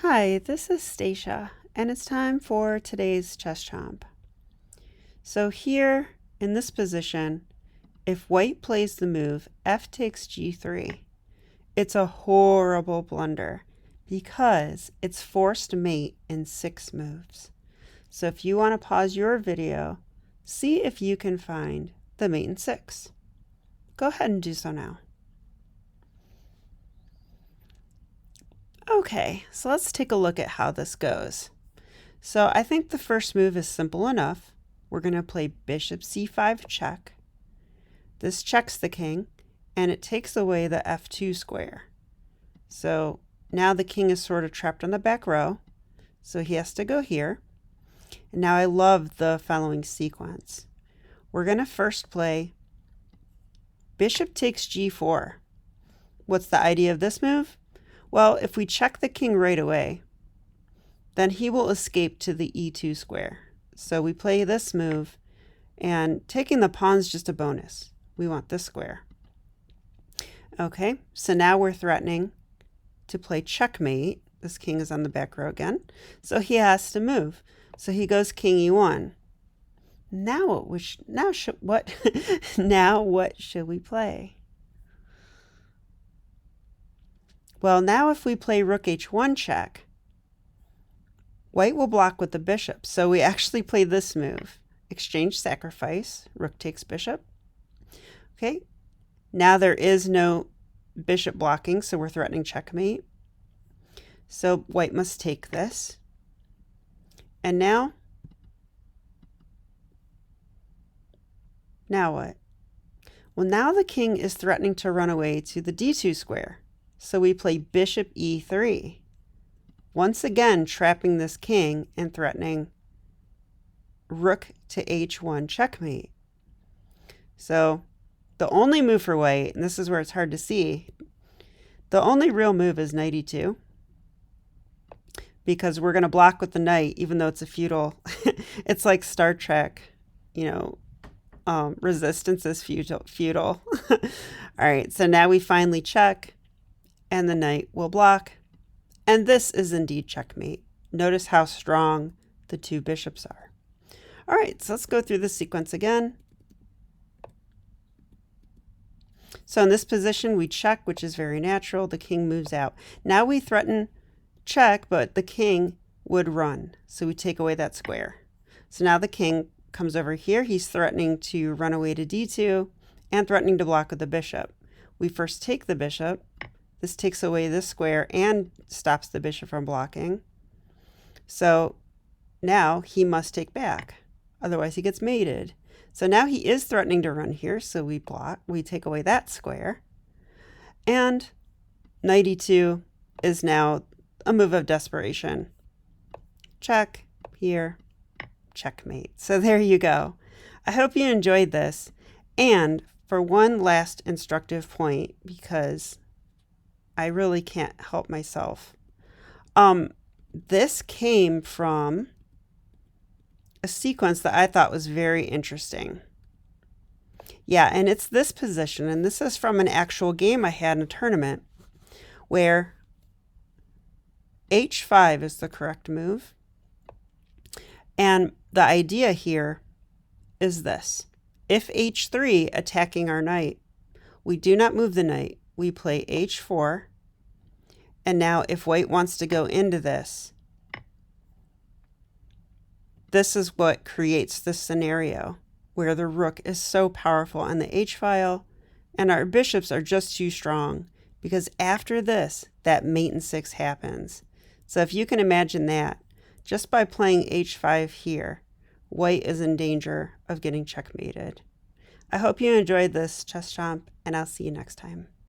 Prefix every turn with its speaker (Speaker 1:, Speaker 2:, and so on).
Speaker 1: Hi, this is Stacia, and it's time for today's Chess Chomp. So here, in this position, if white plays the move f takes g3, it's a horrible blunder because it's forced mate in 6 moves. So if you want to pause your video, see if you can find the mate in 6. Go ahead and do so now. Okay, so let's take a look at how this goes. So I think the first move is simple enough. We're going to play bishop c5 check. This checks the king, and it takes away the f2 square. So now the king is sort of trapped on the back row, so he has to go here. And now I love the following sequence. We're going to first play bishop takes g4. What's the idea of this move? Well, if we check the king right away, then he will escape to the e2 square. So we play this move, and taking the pawn's just a bonus. We want this square. Okay, so now we're threatening to play checkmate. This king is on the back row again, so he has to move. So he goes king e1. Now what should we play? Well, now if we play rook h1 check, white will block with the bishop. So we actually play this move. Exchange sacrifice, rook takes bishop. Okay, now there is no bishop blocking, so we're threatening checkmate. So white must take this. And now what? Well, now the king is threatening to run away to the d2 square. So we play bishop e3. Once again, trapping this king and threatening rook to h1 checkmate. So the only move for white, and this is where it's hard to see, the only real move is knight e2, because we're going to block with the knight, even though it's a feudal. It's like Star Trek, resistance is feudal. All right, so now we finally check, and the knight will block. And this is indeed checkmate. Notice how strong the two bishops are. All right, so let's go through the sequence again. So in this position, we check, which is very natural. The king moves out. Now we threaten check, but the king would run. So we take away that square. So now the king comes over here. He's threatening to run away to d2 and threatening to block with the bishop. We first take the bishop. This takes away this square and stops the bishop from blocking. So now he must take back. Otherwise he gets mated. So now he is threatening to run here. So we block. We take away that square. And knight e2 is now a move of desperation. Check here. Checkmate. So there you go. I hope you enjoyed this. And for one last instructive point, because I really can't help myself. This came from a sequence that I thought was very interesting. Yeah, and it's this position, and this is from an actual game I had in a tournament where h5 is the correct move. And the idea here is this. If h3 attacking our knight, we do not move the knight. We play h4. And now if white wants to go into this, this is what creates this scenario where the rook is so powerful on the h-file and our bishops are just too strong, because after this, that mate in 6 happens. So if you can imagine that, just by playing h5 here, white is in danger of getting checkmated. I hope you enjoyed this Chess Chomp, and I'll see you next time.